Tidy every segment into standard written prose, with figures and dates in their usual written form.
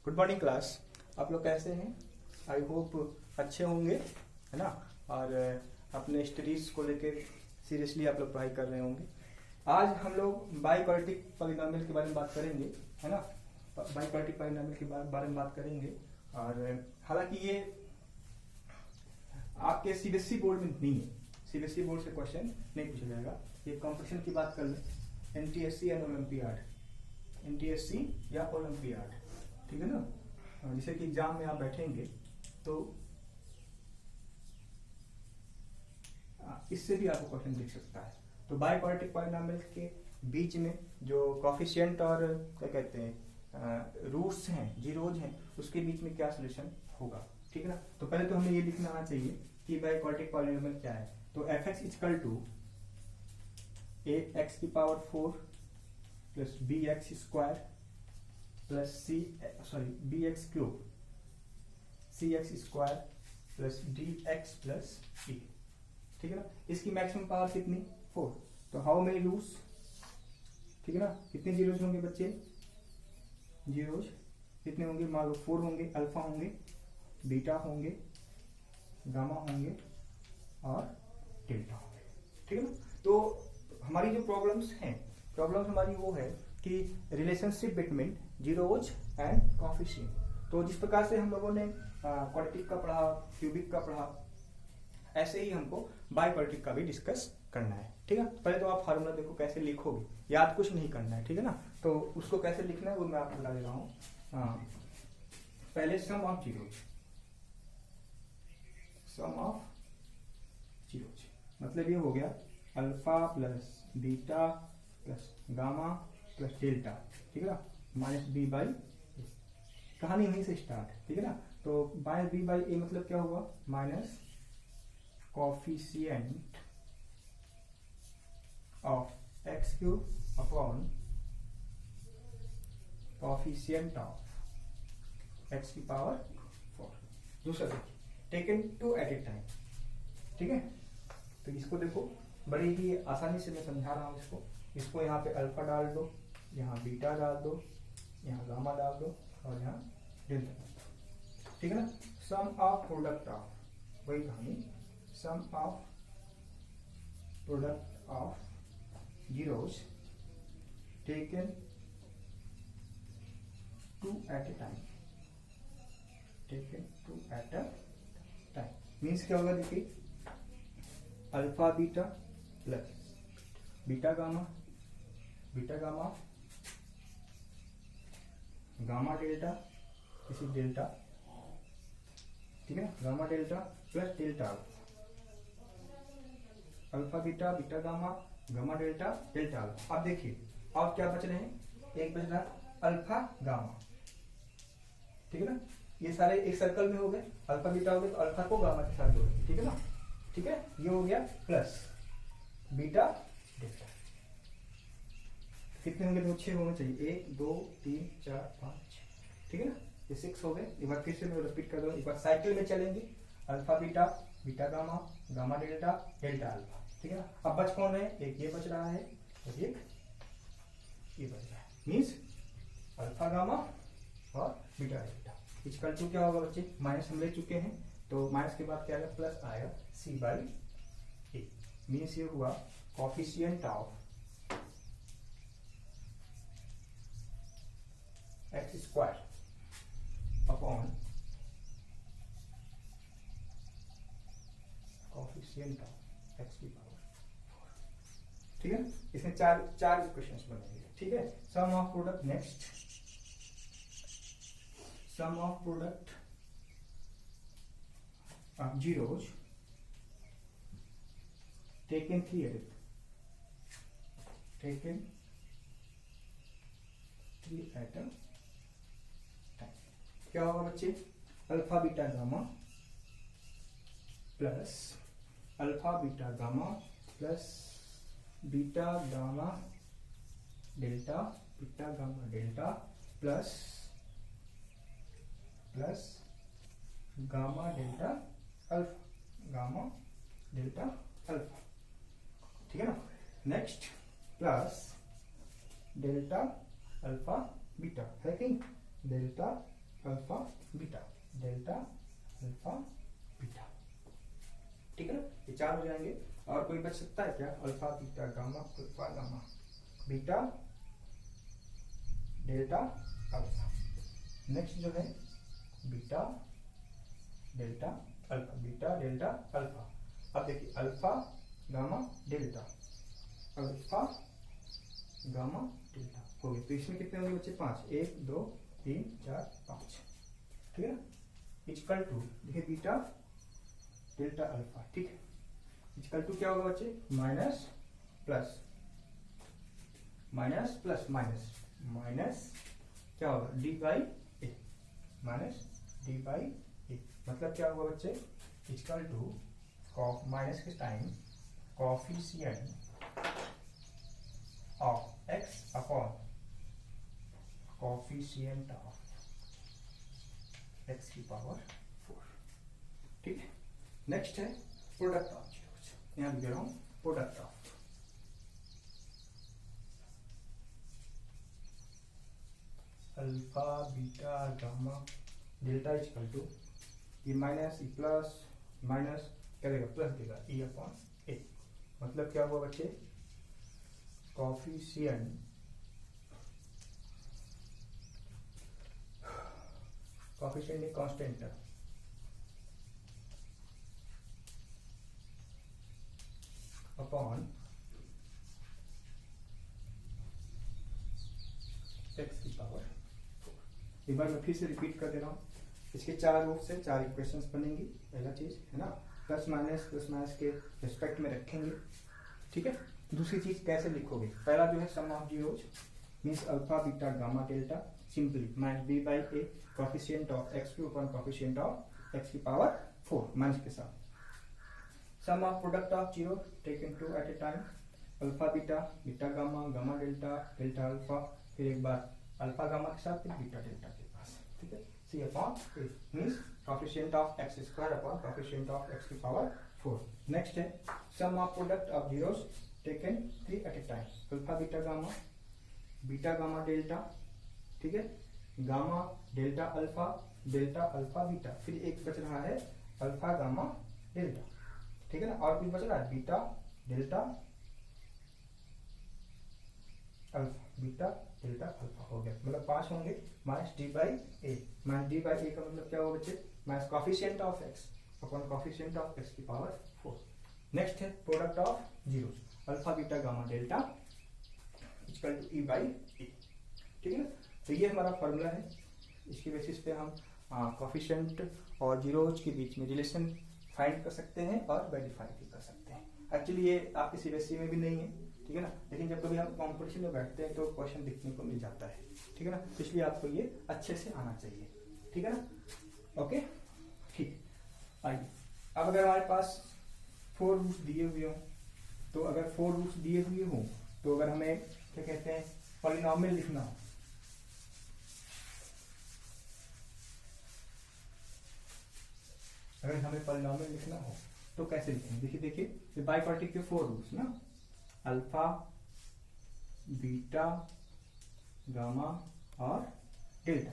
Good morning class. आप लोग कैसे हैं? आई होप अच्छे होंगे, है ना। और अपने स्टडीज़ को लेकर सीरियसली आप लोग पढ़ाई कर रहे होंगे। आज हम लोग बाइक्वाड्रेटिक पॉलिनोमियल के बारे में बात करेंगे, है ना। बाइक्वाड्रेटिक पॉलिनोमियल के बारे में बात करेंगे। और हालांकि ये आपके सीबीएसई बोर्ड में नहीं है, सीबीएसई बोर्ड से क्वेश्चन नहीं पूछा जाएगा। ये कॉम्पिटिशन की बात कर लें, एनटीएससी एंड ओलंपियाड, एनटीएससी या ओलंपियाड, ठीक है ना। जैसे कि एग्जाम में आप बैठेंगे तो इससे भी आपको क्वेश्चन दिख सकता है। तो बाइक्वाड्रेटिक पॉलिनोमियल के बीच में जो कोफिशिएंट और क्या कहते हैं रूट्स हैं, जीरोज हैं, उसके बीच में क्या सोल्यूशन होगा, ठीक है ना। तो पहले तो हमें ये लिखना आना चाहिए कि बाइक्वाड्रेटिक पॉलिनोमियल क्या है। तो fx इक्वल टू ax की power 4 plus bx square plus bx cube cx square plus dx plus e, ठीक है ना। इसकी मैक्सिमम पावर कितनी? 4। तो हाउ मेनी रूट्स, ठीक है ना। कितने जीरोज होंगे बच्चे? जीरोज कितने होंगे? मान लो 4 होंगे, अल्फा होंगे, बीटा होंगे, गामा होंगे और डेल्टा होंगे, ठीक है ना। तो हमारी जो प्रॉब्लम्स हमारी वो है कि relationship between zeros and coefficient. तो जिस प्रकार से हम लोगों ने क्वाड्रेटिक का पढ़ा, क्यूबिक का पढ़ा, ऐसे ही हमको बाइक्वाड्रेटिक का भी डिस्कस करना है, ठीक है। पहले तो आप फार्मूला देखो कैसे लिखोगे, याद कुछ नहीं करना है, ठीक है ना। तो उसको कैसे लिखना है वो मैं आपको बता दे रहा हूँ। पहले sum of zeros, sum of zeros मतलब ये हो गया alpha plus beta plus gamma plus delta, ठीक है ना, माइनस बी बाई ए। कहानी वहीं से स्टार्ट, ठीक है ना। तो माइनस बी बाई ए मतलब क्या हुआ? Minus coefficient of x cube upon coefficient of x की पावर 4। दूसरा देखिए, taken two at a time, ठीक है। तो इसको देखो, बड़ी ही आसानी से मैं समझा रहा हूँ इसको यहाँ पे अल्फा डाल दो, यहाँ बीटा डाल दो, यहाँ गामा डाल दो और यहाँ डेल्टा डाल दो, ठीक है ना। सम ऑफ प्रोडक्ट ऑफ, वही कहानी, sum of product of zeros taken two at a time, taken two at a time means क्या होगा? देखिए, alpha beta plus beta gamma gamma delta, इसी डेल्टा, ठीक है, gamma delta plus delta alpha beta beta gamma delta delta alpha. अब देखिए, अब क्या बच रहे हैं? एक बच रहा अल्फा गामा, ठीक है ना। ये सारे एक सर्कल में हो गए, अल्फा बीटा हो गए, तो अल्फा को गामा के साथ जोड़ेंगे, ठीक है ना, ठीक है। ये हो गया प्लस बीटा डेल्टा, कितने होंगे? 6 होने चाहिए, 1 2 3 4 5 6, ठीक है ना। ये 6 हो गए। एक बार फिर से मैं रिपीट कर दूं, एक बार साइकिल में चलेंगे, alpha beta beta gamma gamma delta delta alpha, ठीक है ना। अब बच कौन है? एक ये बच रहा है और एक ये बच रहा है, मीन्स अल्फा गामा और बीटा डेल्टा। इक्वल टू क्या होगा बच्चे? माइनस हम ले चुके हैं, तो माइनस के बाद क्या आएगा? प्लस आएगा सी बाई ए, मीन्स ये हुआ coefficient of x square upon coefficient of x की पावर 4, ठीक है। इसमें चार इक्वेशंस बनेंगे, ठीक है। Sum of product, next sum of product of zeros taken 3 at a time. क्या होगा बच्चे? Alpha beta gamma plus alpha beta gamma plus beta gamma delta beta gamma delta plus gamma delta alpha gamma delta alpha, ठीक है ना। Next plus delta alpha beta है कि delta alpha beta, delta alpha beta, ठीक है ना, ये 4 हो जाएंगे। और कोई बच सकता है क्या? Alpha beta gamma, alpha gamma beta delta alpha. Next जो है beta delta alpha, beta delta alpha. अब देखिए alpha gamma delta, alpha gamma delta हो गए। तो इसमें कितने होंगे बच्चे? 5, 1 2 3 4 5, ठीक है ना। इक्वल टू देखिए बीटा डेल्टा अल्फा, ठीक है। इक्वल टू क्या होगा बच्चे? Minus plus minus plus minus minus क्या होगा? D by A, minus D by A. मतलब क्या होगा बच्चे? इक्वल टू माइनस के time coefficient of x upon coefficient of x की पावर 4, ठीक है। नेक्स्ट है प्रोडक्ट ऑफ जीरोस, यहां लिख रहा हूं product of alpha beta gamma delta equal to ये माइनस ई प्लस माइनस करेगा प्लस देगा ई अपॉन ए। मतलब क्या हुआ बच्चे? कोफिशिएंट एक कांस्टेंट है अपॉन एक्स की पावर 4। एक बार मैं फिर से रिपीट कर दे रहा हूँ। इसके 4 रूप से 4 इक्वेशंस बनेंगी। पहला चीज है ना, प्लस माइनस के रिस्पेक्ट में रखेंगे, ठीक है। दूसरी चीज कैसे लिखोगे? पहला जो है sum of zeros means alpha beta gamma delta, simply minus B by A coefficient of x cube upon coefficient of x की पावर 4 माइनस के साथ। Sum of product of zero taken two at a time, alpha beta beta gamma gamma delta delta alpha, फिर एक बार alpha gamma के साथ फिर beta delta के पास, ठीक है। C upon A means coefficient of x square upon coefficient of x की पावर 4। नेक्स्ट है sum of product of zeros taken 3 at a time, alpha beta gamma delta, ठीक है, गामा डेल्टा अल्फा बीटा, फिर एक बच रहा है alpha gamma delta, ठीक है ना। और कुछ बच रहा है बीटा डेल्टा अल्फा हो गया। मतलब 5 होंगे माइनस डी बाई ए का मतलब क्या होगा बच्चे? Minus coefficient of x upon coefficient of x की पावर 4। नेक्स्ट है product of zeros, alpha beta gamma delta equal to E by A, ठीक है ना। तो ये हमारा फॉर्मूला है। इसके बेसिस पे हम कोफिशिएंट और जीरोज के बीच में रिलेशन फाइंड कर सकते हैं और वेरीफाई भी कर सकते हैं। एक्चुअली ये आपके सीबीएसई में भी नहीं है, ठीक है ना, लेकिन जब कभी हम कॉम्पिटिशन में बैठते हैं तो क्वेश्चन दिखने को मिल जाता है, ठीक है ना। तो इसलिए आपको ये अच्छे से आना चाहिए, ठीक है ना। ओके, ठीक। आइए अब अगर हमारे पास 4 रूट्स दिए हुए हों, तो अगर 4 रूट्स दिए हुए हों तो अगर हमें क्या कहते हैं पॉलिनोमियल लिखना हो, अगर हमें पॉलिनोमियल लिखना हो तो कैसे लिखेंगे? देखिए बाई पार्टी के 4 रूट्स ना, अल्फा बीटा गामा और डेल्टा।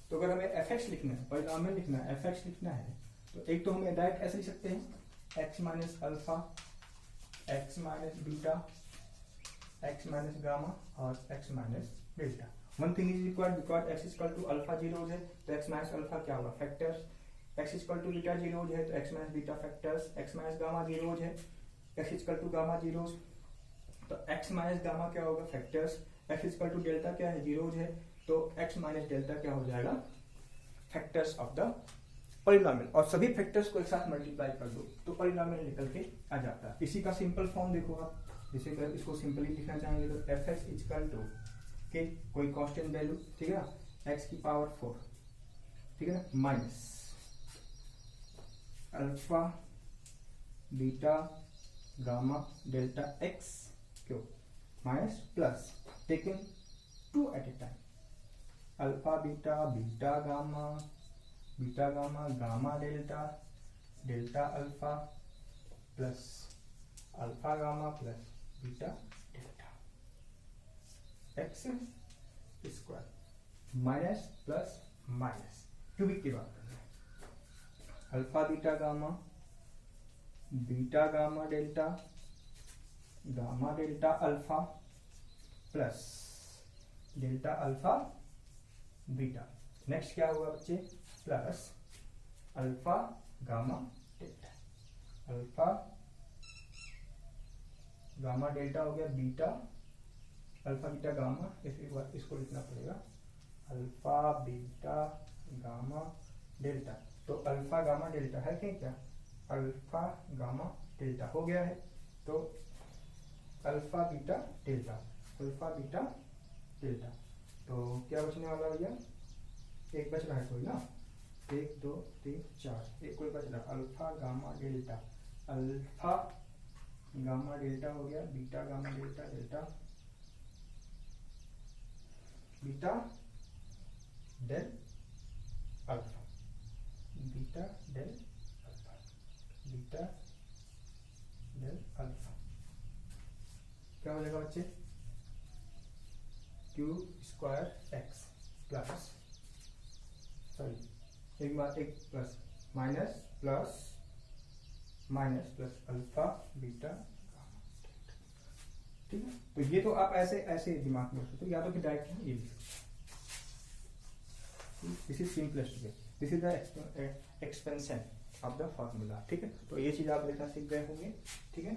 तो अगर हमें एफ एक्स लिखना है, पॉलिनोमियल लिखना है, एफ एक्स लिखना है, तो एक तो हमें डायरेक्ट ऐसे लिख सकते हैं x minus alpha x minus beta x minus gamma और x minus delta. One thing is required because x equal to alpha zeros है तो एक्स माइनस अल्फा क्या होगा? Factors. X equal to beta zeros है तो x minus beta factors. X minus gamma zeros है, x equal to gamma zeros तो x minus gamma क्या होगा? Factors. X equal to delta क्या है? जीरोज है तो एक्स माइनस डेल्टा क्या हो जाएगा? Factors of the polynomial. और सभी फैक्टर्स को एक साथ मल्टीप्लाई कर दो तो पॉलिनोमियल निकल के आ जाता है। इसी का सिंपल फॉर्म देखो आप, जैसे अगर इसको सिंपली लिखना चाहेंगे तो एफ एक्स इक्वल टू के कोई कांस्टेंट वैल्यू, ठीक है ना, एक्स की पावर 4, ठीक है ना, minus alpha beta gamma delta x cube minus plus taking 2 at a time, alpha beta gamma gamma delta delta alpha plus alpha gamma plus beta delta x square minus plus minus cubic की बात कर रहे हैं। Alpha beta gamma delta alpha plus delta alpha beta. Next क्या होगा बच्चे, plus alpha gamma delta. Alpha gamma delta हो गया बीटा, अल्फा बीटा गामा, इसको लिखना पड़ेगा अल्फा बीटा गामा डेल्टा। तो अल्फा गामा डेल्टा है क्या, अल्फा गामा डेल्टा हो गया है। तो अल्फा बीटा डेल्टा, तो क्या बचने वाला भैया, एक बच रहा है कोई ना, 1 2 3 4, एक कोई बच रहा, alpha gamma delta. Alpha gamma delta हो गया, beta gamma delta, delta beta del alpha, beta del alpha, beta del alpha. क्या हो जाएगा बच्चे, q square x plus, sorry एक बार एक plus minus plus minus plus alpha beta gamma, ठीक है। तो ये तो आप ऐसे ऐसे दिमाग में रखते हो, या तो फिर डायरेक्ट ये लिख, this is simplest way, this is the expansion of the formula, ठीक है। तो ये चीज आप लिखना सीख गए होंगे, ठीक है।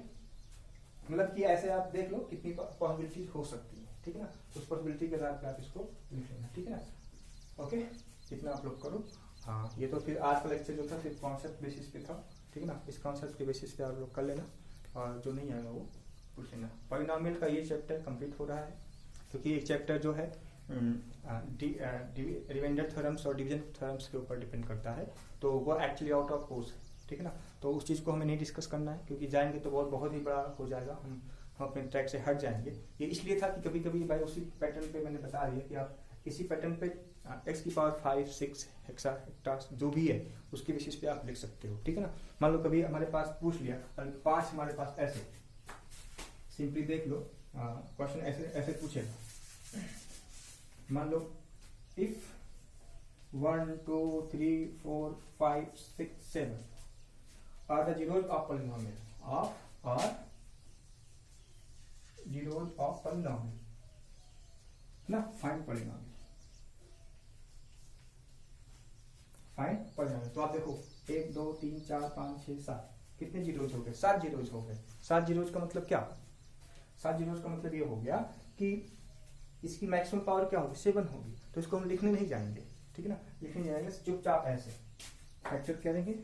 मतलब कि ऐसे आप देख लो कितनी पॉसिबिलिटीज हो सकती है, ठीक है ना। उस पॉसिबिलिटी के आधार पर आप इसको लिख लेना, ठीक है ना। ओके, इतना आप लोग करो। हाँ, ये तो फिर आज का लेक्चर जो था सिर्फ कॉन्सेप्ट बेसिस पे था, ठीक है ना। इस कॉन्सेप्ट के बेसिस पे आप लोग कर लेना, और जो नहीं आएगा वो पूछ लेना। पॉलिनोमियल का ये चैप्टर कंप्लीट हो रहा है, क्योंकि ये चैप्टर जो है रिमाइंडर थ्योरम्स और डिवीजन थ्योरम्स के ऊपर डिपेंड करता है, तो वो एक्चुअली आउट ऑफ कोर्स है, ठीक है ना। तो उस चीज़ को हमें नहीं डिस्कस करना है, क्योंकि जाएंगे तो बहुत ही बड़ा हो जाएगा, हम अपने ट्रैक से हट जाएंगे। ये इसलिए था कि कभी कभी भाई उसी पैटर्न पे मैंने बता दिया कि आप इसी पैटर्न पे x की पावर 5 6 हेक्सा जो भी है उसके बेसिस पे आप लिख सकते हो, ठीक है ना। मान लो कभी हमारे पास पूछ लिया 5 हमारे पास ऐसे, सिंपली देख लो क्वेश्चन ऐसे ऐसे पूछेगा। मान लो if 1 2 3 4 5 6 7 are the zeros of polynomial ना, फाइंड पॉलिनोमियल, तो आप देखो 1 2 3 4 5 6 7, कितने जीरोज हो गए, 7 जीरोज हो गए। 7 जीरोज का मतलब क्या, 7 जीरोज का मतलब ये हो गया कि इसकी मैक्सिमम पावर क्या होगी, 7 होगी। तो इसको हम लिखने नहीं जाएंगे, ठीक है ना, लिखने जाएंगे चुपचाप ऐसे फैक्टर क्या देंगे,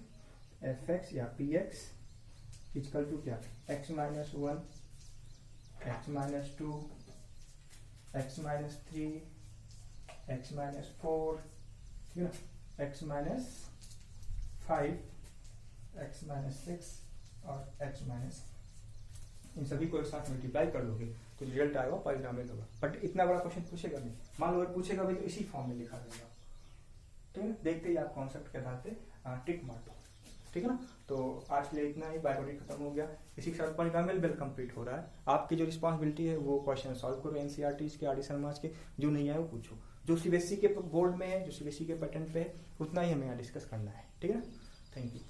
एफ एक्स या पी एक्स इक्वल टू क्या, x minus 1 x minus 2 x minus 3 x minus 4, ठीक है ना, एक्स माइनस 5 एक्स माइनस 6 और एक्स माइनस, इन सभी को एक साथ मल्टीप्लाई कर लोगे तो रिजल्ट आएगा पॉलिनोमियल होगा। बट इतना बड़ा क्वेश्चन पूछेगा नहीं, मान लो अगर पूछेगा भाई तो इसी फॉर्म में लिखा जाएगा, ठीक है ना। देखते ही आप कॉन्सेप्ट के आधार पे टिक मार दो, ठीक है ना। तो आज के लिए इतना ही, बायोलॉजी खत्म हो गया। इसी के साथ पॉलिनोमियल बिल कंप्लीट हो रहा है। आपकी जो रिस्पॉन्सिबिलिटी है वो क्वेश्चन सॉल्व करो एनसीईआरटी के, आर डी शर्मा के, जो नहीं आए वो पूछो। जो सीबीएसई के बोर्ड में है, जो सीबीएसई के पैटर्न पे है, उतना ही हमें यहाँ डिस्कस करना है, ठीक है ना। Thank you.